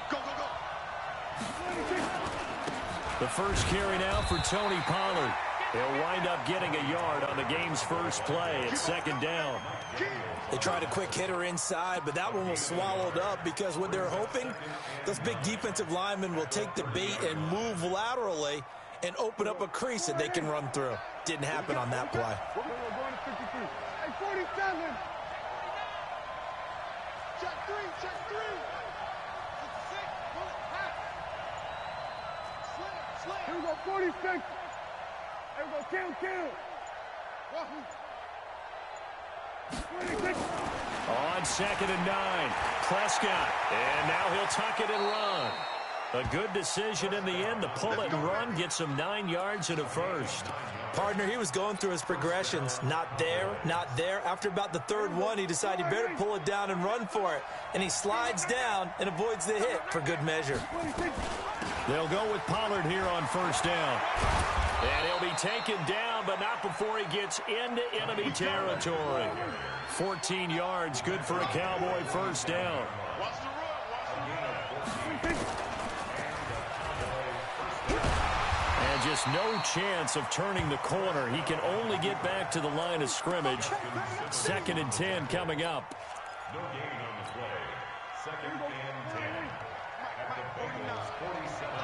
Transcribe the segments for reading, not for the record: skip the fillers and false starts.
Go, go, go. The first carry now for Tony Pollard. He'll wind up getting a yard on the game's first play. It's second down. They tried a quick hitter inside, but that one was swallowed up because what they're hoping, those big defensive linemen will take the bait and move laterally and open up a crease that they can run through. Didn't happen on that play. Check three. Here we go, 46. Here we go, kill. 26. On 2nd and 9, Prescott. And now he'll tuck it and run. A good decision in the end to pull it and run, get some 9 yards and a first. Partner, he was going through his progressions. Not there, not there. After about the third one, he decided he better pull it down and run for it. And he slides down and avoids the hit for good measure. They'll go with Pollard here on first down. And he'll be taken down, but not before he gets into enemy territory. 14 yards, good for a Cowboy first down. And just no chance of turning the corner. He can only get back to the line of scrimmage. 2nd and 10 coming up. No gain on the play. 2nd and 10. At the Bengals 47.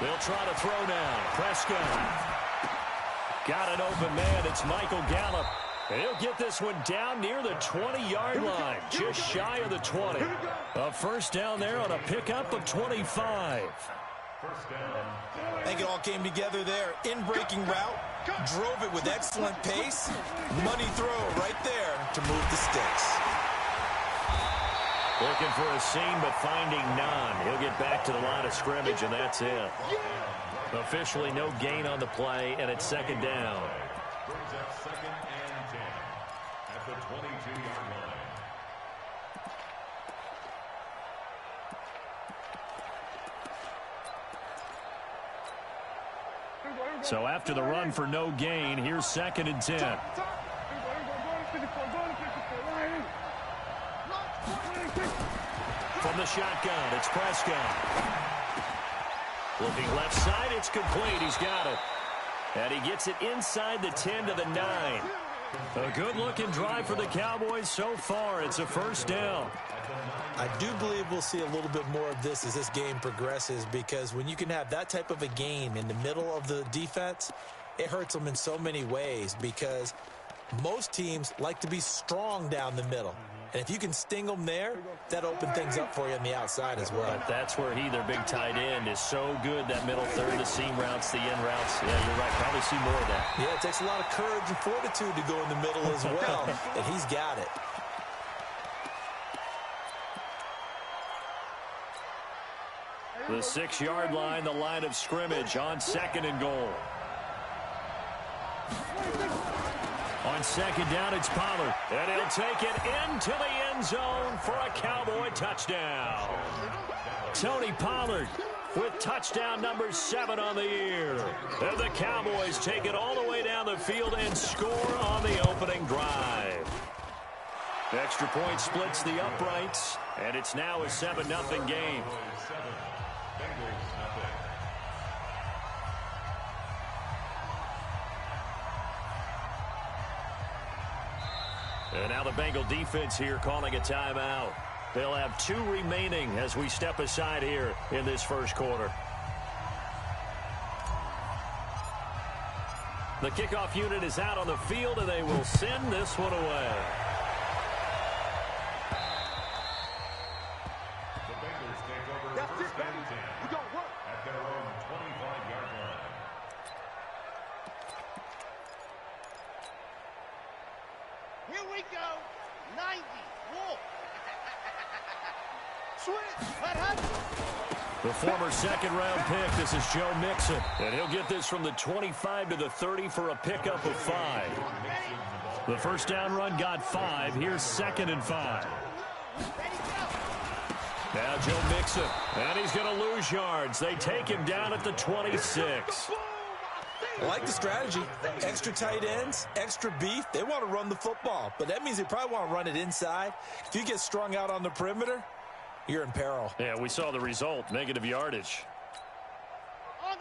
They'll try to throw now. Prescott. Got an open man. It's Michael Gallup. He'll get this one down near the 20-yard line. Just shy of the 20. A first down there on a pickup of 25. I think it all came together there. In-breaking route. Drove it with excellent pace. Money throw right there to move the sticks. Looking for a seam, but finding none. He'll get back to the line of scrimmage, and that's it. Officially no gain on the play, and it's second down. Brings up 2nd and 10 at the 22-yard line. So after the run for no gain, here's 2nd and 10. From the shotgun, it's Prescott. Looking left side, it's complete. He's got it. And he gets it inside the 10 to the 9. A good-looking drive for the Cowboys so far. It's a first down. I do believe we'll see a little bit more of this as this game progresses, because when you can have that type of a game in the middle of the defense, it hurts them in so many ways, because most teams like to be strong down the middle. And if you can sting them there, that opens things up for you on the outside as well. But that's where he, their big tight end, is so good, that middle third, the seam routes, the in routes. Yeah, you're right. Probably see more of that. Yeah, it takes a lot of courage and fortitude to go in the middle as well, and he's got it. The 6-yard line, the line of scrimmage on 2nd and goal. On 2nd down, it's Pollard. And he'll take it into the end zone for a Cowboy touchdown. Tony Pollard with touchdown number 7 on the year. And the Cowboys take it all the way down the field and score on the opening drive. Extra point splits the uprights, and it's now a 7-0 game. And now the Bengal defense here calling a timeout. They'll have 2 remaining as we step aside here in this first quarter. The kickoff unit is out on the field, and they will send this one away. The Bengals take over first and 10 at their own 25-yard line. Here we go. 90. Whoa. Switch. What happened? The former second-round pick, this is Joe Mixon. And he'll get this from the 25 to the 30 for a pickup of 5. The first down run got 5. Here's 2nd and 5. Now Joe Mixon. And he's going to lose yards. They take him down at the 26. I like the strategy. Extra tight ends, extra beef. They want to run the football, but that means they probably want to run it inside. If you get strung out on the perimeter, you're in peril. Yeah, we saw the result, negative yardage.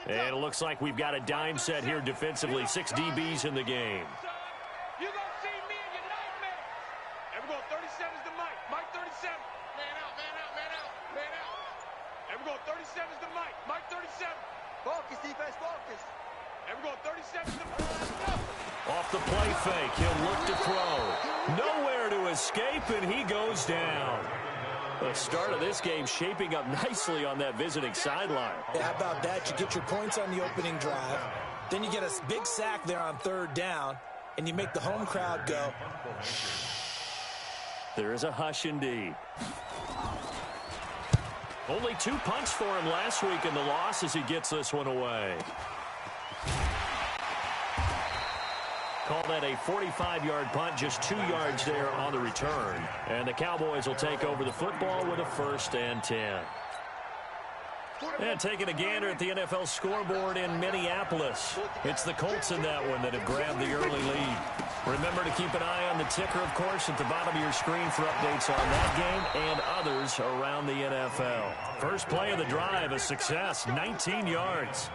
And it looks like we've got a dime set here defensively. 6 DBs in the game. You're going to see me in your nightmares. And we're going 37's the Mike. Mike 37. Man out, man out, man out, man out. And we're going 37's the Mike. Mike 37. Focus, defense, focus. And we're going 37's the Mike. Off the play fake, he'll look to throw. Nowhere to escape, and he goes down. The start of this game shaping up nicely on that visiting sideline. Yeah, how about that? You get your points on the opening drive. Then you get a big sack there on 3rd down, and you make the home crowd go. There is a hush indeed. Only 2 punts for him last week in the loss as he gets this one away. Call that a 45-yard punt, just 2 yards there on the return. And the Cowboys will take over the football with a 1st and 10. And taking a gander at the NFL scoreboard in Minneapolis. It's the Colts in that one that have grabbed the early lead. Remember to keep an eye on the ticker, of course, at the bottom of your screen for updates on that game and others around the NFL. First play of the drive, a success, 19 yards.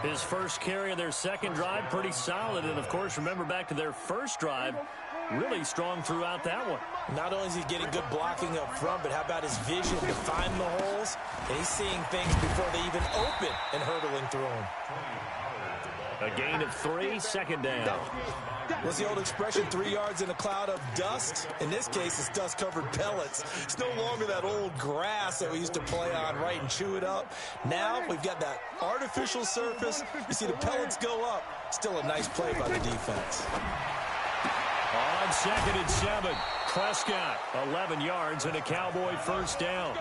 His first carry of their second drive, pretty solid. And, of course, remember back to their first drive, really strong throughout that one. Not only is he getting good blocking up front, but how about his vision to find the holes? And he's seeing things before they even open and hurtling through them. A gain of 3, 2nd down. What's the old expression, 3 yards in a cloud of dust? In this case, it's dust-covered pellets. It's no longer that old grass that we used to play on, right, and chew it up. Now we've got that artificial surface. You see the pellets go up. Still a nice play by the defense. On 2nd and 7, Prescott, 11 yards and a Cowboy 1st down.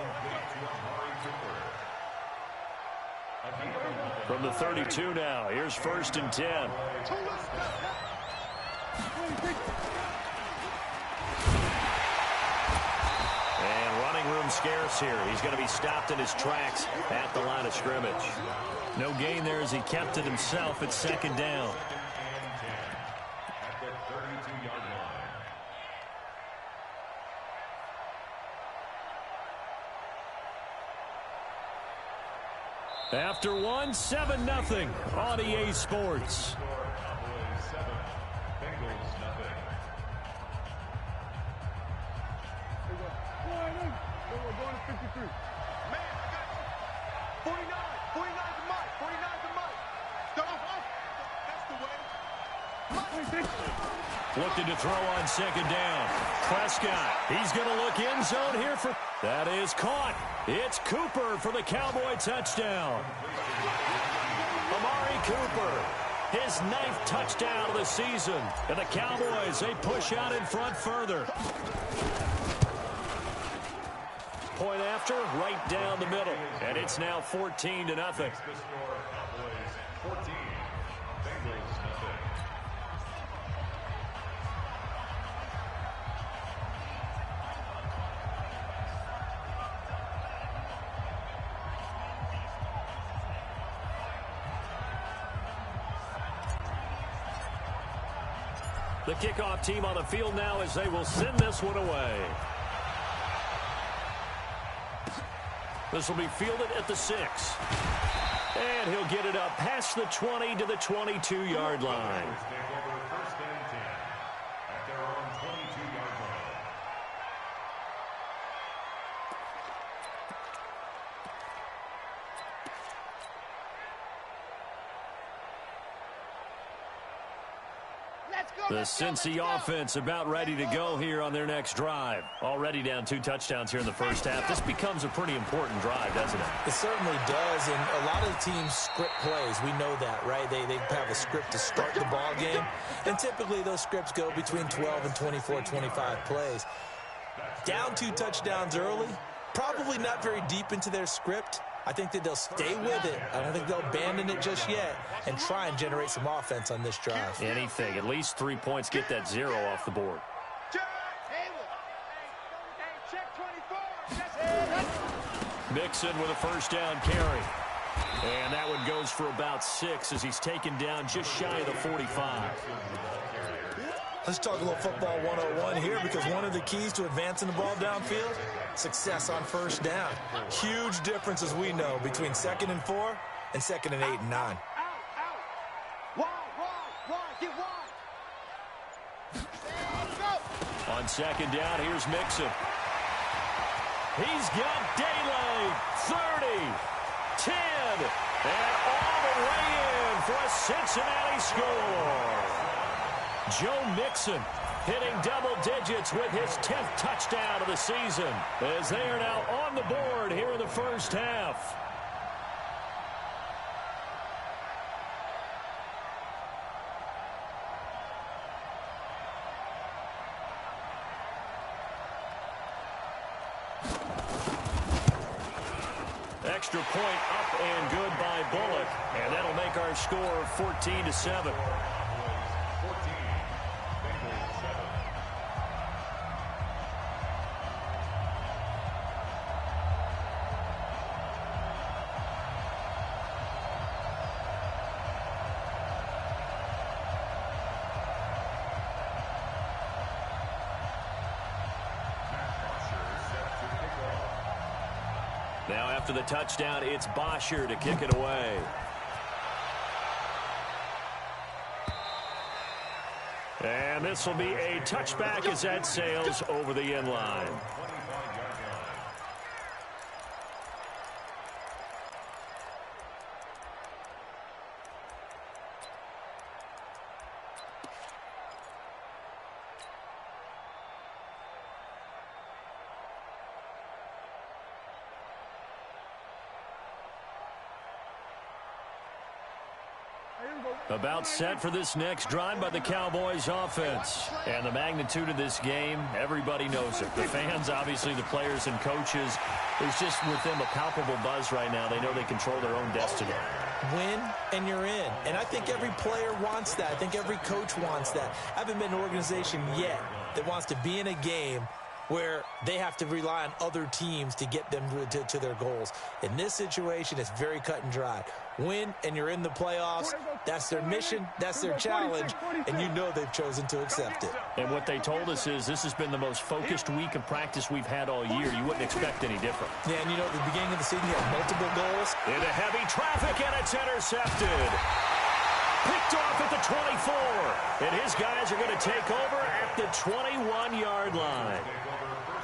From the 32 now, here's 1st and 10. And running room scarce here. He's going to be stopped in his tracks at the line of scrimmage. No gain there as he kept it himself at 2nd down. After one, 7-0 on EA Sports. Looking to throw on 2nd down. Prescott, he's going to look end zone here for... That is caught. It's Cooper for the Cowboy touchdown. Amari Cooper, his 9th touchdown of the season. And the Cowboys, they push out in front further. Point after, right down the middle. And it's now 14-0. The kickoff team on the field now as they will send this one away. This will be fielded at the 6. And he'll get it up past the 20 to the 22-yard line. The Cincy offense about ready to go here on their next drive. Already down 2 touchdowns here in the first half. This becomes a pretty important drive, doesn't it? It certainly does, and a lot of the teams script plays. We know that, right? They have a script to start the ball game, and typically those scripts go between 12 and 24, 25 plays. Down 2 touchdowns early, probably not very deep into their script. I think that they'll stay with it. I don't think they'll abandon it just yet and try and generate some offense on this drive. Anything. At least 3 points. Get that 0 off the board. Mixon with a 1st down carry. And that one goes for about 6 as he's taken down just shy of the 45. Let's talk a little football 101 here, because one of the keys to advancing the ball downfield, success on first down. Huge difference, as we know, between 2nd and 4 and 2nd and 8 and 9. On 2nd down, here's Mixon. He's got daylight. 30, 10, and all the way in for a Cincinnati score. Joe Mixon hitting double digits with his 10th touchdown of the season, as they are now on the board here in the first half. Extra point up and good by Bullock, and that'll make our score 14-7. Now after the touchdown, it's Bosher to kick it away. And this will be a touchback as that sails over the end line. About set for this next drive by the Cowboys offense. And the magnitude of this game, everybody knows it. The fans, obviously, the players and coaches. There's just with them a palpable buzz right now. They know they control their own destiny. Win and you're in. And I think every player wants that. I think every coach wants that. I haven't been an organization yet that wants to be in a game where they have to rely on other teams to get them to their goals. In this situation, it's very cut and dry. Win, and you're in the playoffs. That's their mission. That's their challenge. And you know they've chosen to accept it. And what they told us is this has been the most focused week of practice we've had all year. You wouldn't expect any different. Yeah, and you know, at the beginning of the season, you had multiple goals. Into heavy traffic, and it's intercepted. Picked off at the 24. And his guys are going to take over at the 21-yard line.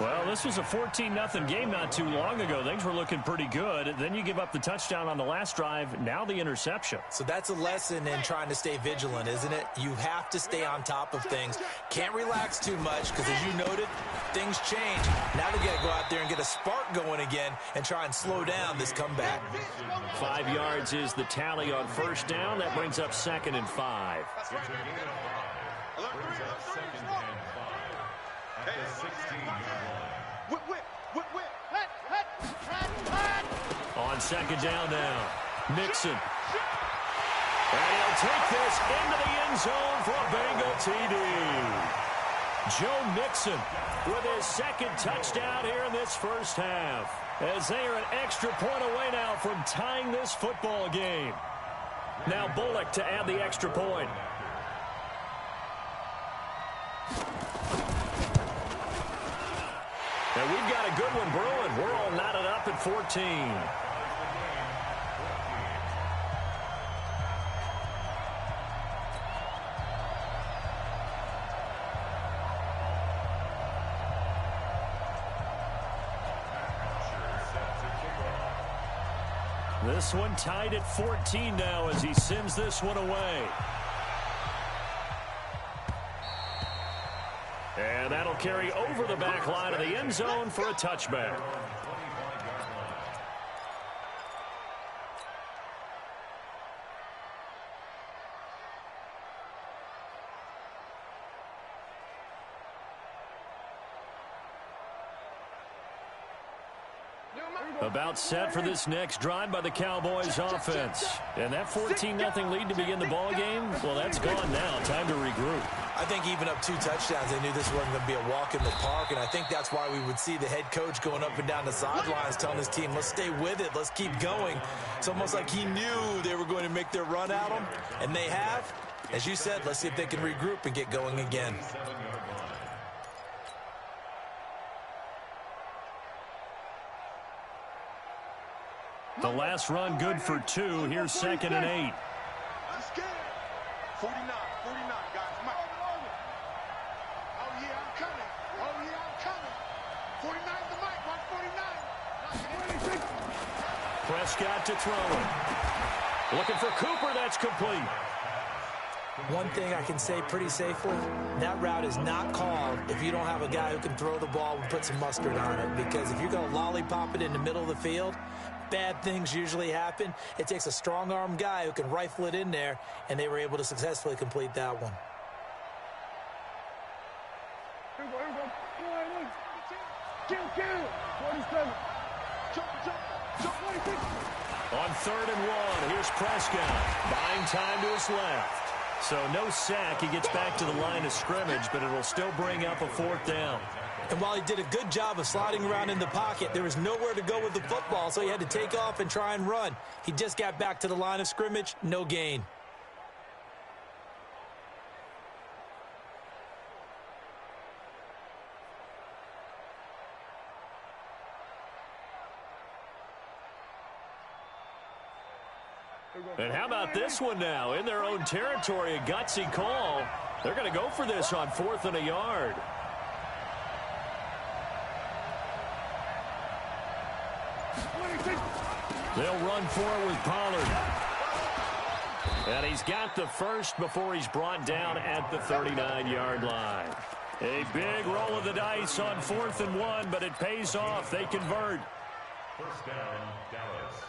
Well, this was a 14-0 game not too long ago. Things were looking pretty good. Then you give up the touchdown on the last drive. Now the interception. So that's a lesson in trying to stay vigilant, isn't it? You have to stay on top of things. Can't relax too much because, as you noted, things change. Now they got to go out there and get a spark going again and try and slow down this comeback. 5 yards is the tally on first down. That brings up 2nd and 5. On 2nd down now, Mixon. And he'll take this into the end zone for a Bengal TD. Joe Mixon with his 2nd touchdown here in this first half, as they are an extra point away now from tying this football game. Now Bullock to add the extra point. And we've got a good one brewing. We're all knotted up at 14. This one tied at 14 now as he sends this one away. And that'll carry over the back line of the end zone for a touchback. New About set for this next drive by the Cowboys offense. And that 14-0 lead to begin the ball game, well, that's gone now. Time to regroup. I think even up 2 touchdowns, they knew this wasn't going to be a walk in the park, and I think that's why we would see the head coach going up and down the sidelines telling his team, let's stay with it, let's keep going. It's almost like he knew they were going to make their run at him, and they have. As you said, let's see if they can regroup and get going again. The last run good for 2. Here's 2nd and 8. Let's get it. 49, guys. Come on. Oh, yeah, I'm coming. Oh, yeah, I'm coming. 49 the mic. Watch 49. Prescott to throw it. Looking for Cooper. That's complete. One thing I can say pretty safely, that route is not called if you don't have a guy who can throw the ball and put some mustard on it. Because if you're going to lollipop it in the middle of the field, bad things usually happen. It takes a strong-arm guy who can rifle it in there, and they were able to successfully complete that one. Here we go. Kill. 47. Jump, 26. On 3rd and 1, here's Prescott. Buying time to his left. So no sack. He gets back to the line of scrimmage, but it'll still bring up a 4th down. And while he did a good job of sliding around in the pocket, there was nowhere to go with the football, so he had to take off and try and run. He just got back to the line of scrimmage, no gain. And how about this one now? In their own territory, a gutsy call. They're going to go for this on 4th and a yard. They'll run for it with Pollard. And he's got the first before he's brought down at the 39-yard line. A big roll of the dice on 4th and 1, but it pays off. They convert. First down, Dallas.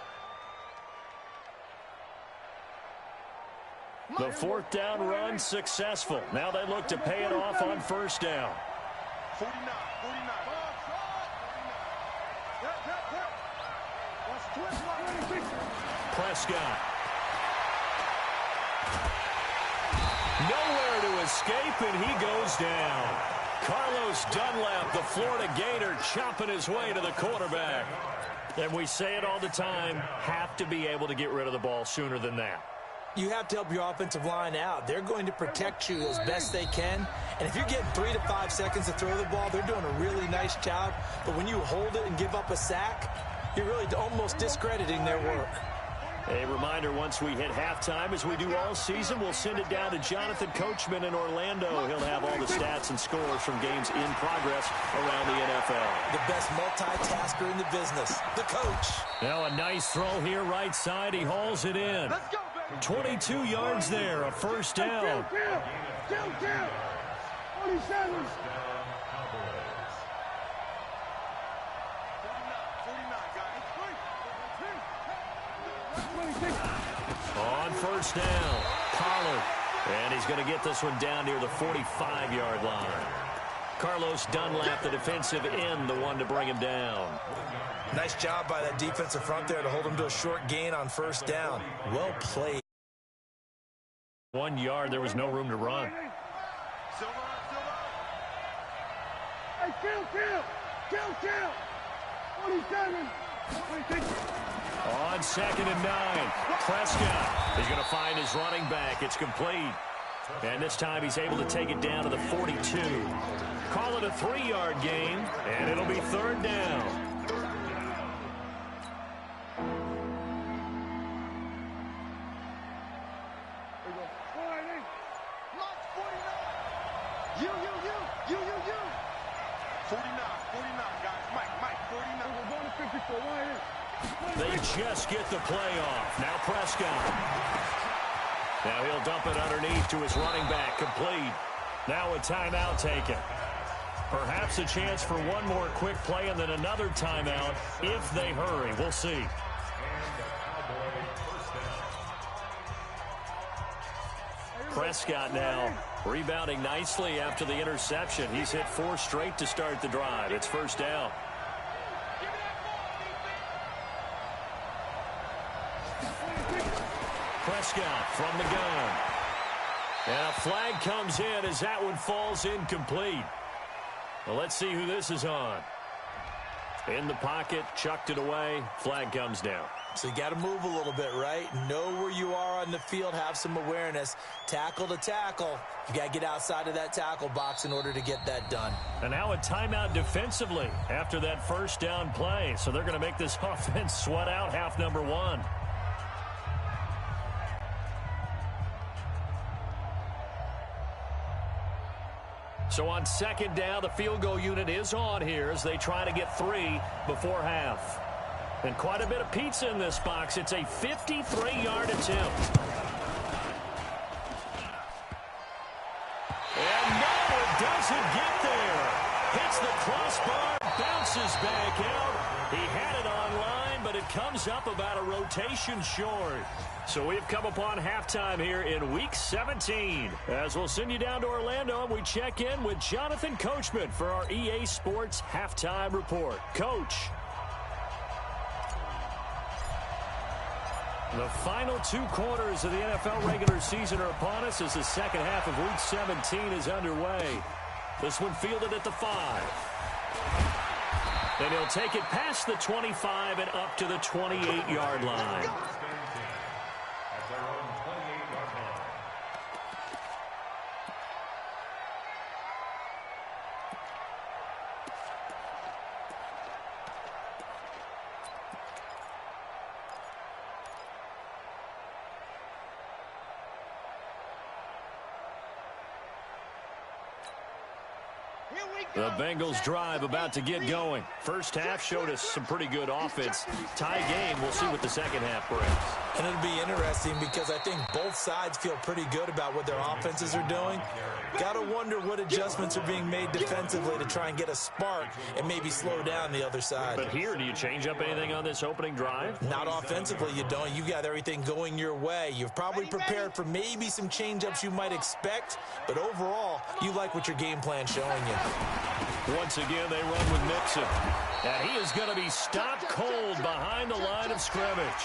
The 4th down run successful. Now they look to pay it off on 1st down. 49. Prescott. Nowhere to escape, and he goes down. Carlos Dunlap, the Florida Gator, chopping his way to the quarterback. And we say it all the time, have to be able to get rid of the ball sooner than that. You have to help your offensive line out. They're going to protect you as best they can. And if you're getting 3 to 5 seconds to throw the ball, they're doing a really nice job. But when you hold it and give up a sack, you're really almost discrediting their work. A reminder, once we hit halftime, as we do all season, we'll send it down to Jonathan Coachman in Orlando. He'll have all the stats and scores from games in progress around the NFL. The best multitasker in the business, the coach. Now a nice throw here right side. He hauls it in. Let's go, baby. 22 yards there, a 1st down. Kill. 47. On 1st down, Pollard. And he's going to get this one down near the 45-yard line. Carlos Dunlap, the defensive end, the one to bring him down. Nice job by that defensive front there to hold him to a short gain on 1st down. Well played. 1 yard, there was no room to run. Hey, kill. 47. 26. On 2nd and 9, Prescott is going to find his running back. It's complete. And this time he's able to take it down to the 42. Call it a 3-yard gain, and it'll be 3rd down. They just get the play off. Now Prescott. Now he'll dump it underneath to his running back. Complete. Now a timeout taken. Perhaps a chance for one more quick play and then another timeout if they hurry. We'll see. Prescott now rebounding nicely after the interception. He's hit 4 straight to start the drive. It's 1st down. Prescott from the gun. And a flag comes in as that one falls incomplete. Well, let's see who this is on. In the pocket, chucked it away, flag comes down. So you got to move a little bit, right? Know where you are on the field, have some awareness. Tackle to tackle. You got to get outside of that tackle box in order to get that done. And now a timeout defensively after that first down play. So they're going to make this offense sweat out half number one. So on second down, the field goal unit is on here as they try to get 3 before half. And quite a bit of pizza in this box. It's a 53-yard attempt. And no, it doesn't get there. Hits the crossbar, bounces back out. He had it online, but it comes up about a rotation short. So we've come upon halftime here in Week 17. As we'll send you down to Orlando, and we check in with Jonathan Coachman for our EA Sports Halftime Report. Coach. The final 2 quarters of the NFL regular season are upon us as the second half of Week 17 is underway. This one fielded at the 5. And he'll take it past the 25 and up to the 28-yard line. The Bengals drive about to get going. First half showed us some pretty good offense. Tie game. We'll see what the second half brings. And it'll be interesting because I think both sides feel pretty good about what their offenses are doing. Got to wonder what adjustments are being made defensively to try and get a spark and maybe slow down the other side. But here, do you change up anything on this opening drive? Not offensively, you don't. You got everything going your way. You've probably prepared for maybe some change-ups you might expect, but overall, you like what your game plan's showing you. Once again, they run with Mixon. And he is going to be stopped cold behind the line of scrimmage.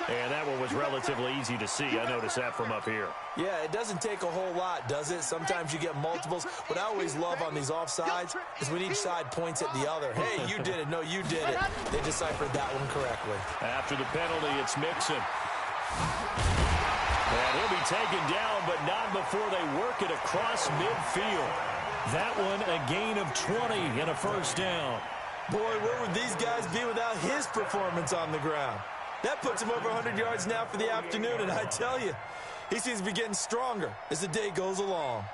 And that one was relatively easy to see. I noticed that from up here. Yeah, it doesn't take a whole lot, does it? Sometimes you get multiples. What I always love on these offsides is when each side points at the other. Hey, you did it. No, you did it. They deciphered that one correctly. After the penalty, it's Mixon. And he'll be taken down, but not before they work it across midfield. That one, a gain of 20 and a first down. Boy, where would these guys be without his performance on the ground? That puts him over 100 yards now for the afternoon, and I tell you, he seems to be getting stronger as the day goes along.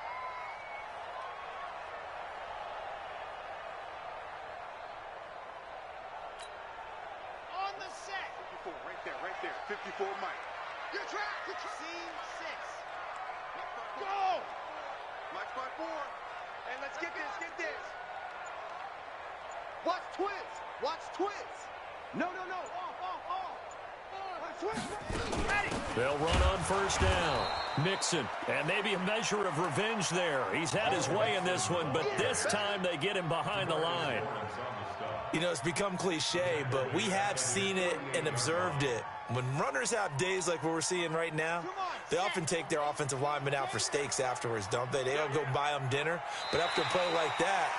On the set. 54, right there. 54, Mike. Your track. Scene 6. Go! Mike's by 4. And let's get this. Watch twins. No. Off. They'll run on first down. Mixon, and maybe a measure of revenge there. He's had his way in this one, but this time they get him behind the line. You know, it's become cliche, but we have seen it and observed it. When runners have days like what we're seeing right now, they often take their offensive linemen out for steaks afterwards, don't they? They don't go buy them dinner, but after a play like that,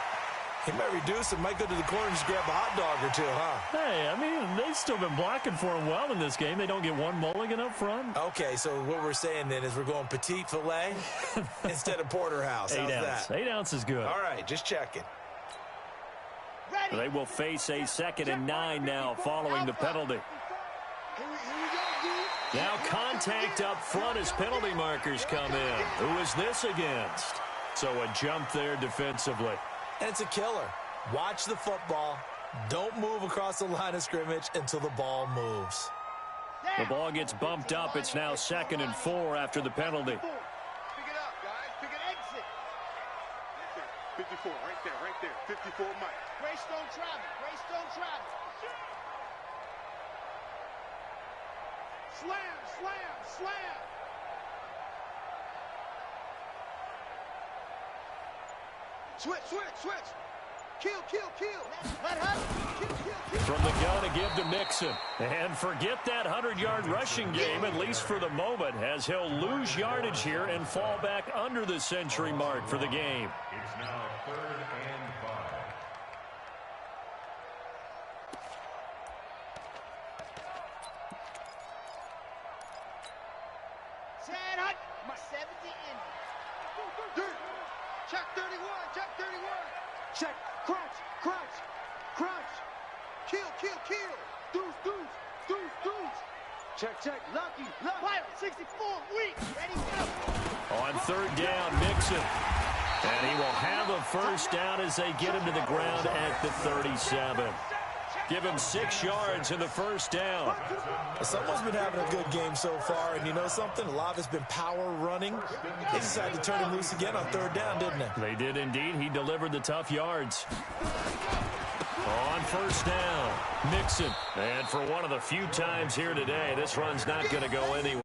he might reduce it, might go to the corner and just grab a hot dog or two, huh? Hey, I mean, they've still been blocking for him well in this game. They don't get one mulligan up front. Okay, so what we're saying then is we're going petite filet instead of porterhouse. How's that? 8 ounce is good. All right, just checking. They will face a 2nd and 9 now following the penalty. Now contact up front as penalty markers come in. Who is this against? So a jump there defensively. And it's a killer. Watch the football. Don't move across the line of scrimmage until the ball moves. The ball gets bumped up. It's now 2nd and 4 after the penalty. Pick it up, guys. Pick an exit. 54, right there. 54, Mike. Greystone travel. Slam. Switch. Kill, kill, kill. From the gun to give to Mixon. And forget that 100-yard rushing game, at least for the moment, as he'll lose yardage here and fall back under the century mark for the game. It's now 3rd and 5. Set hut. 70 in. Check 31. Check 31. Check. Crunch. Crunch. Crunch. Kill, kill, kill. Deuce, deuce. Deuce, deuce. Check, check. Lucky. Fire. 64. Weak. Ready, go. On 3rd down, Mixon. And he will have a first down as they get him to the ground at the 37. Give him 6 yards in the first down. Someone's been having a good game so far, and you know something? A lot of it's been power running. They decided to turn him loose again on 3rd down, didn't they? They did indeed. He delivered the tough yards. On 1st down, Mixon. And for one of the few times here today, this run's not going to go anywhere.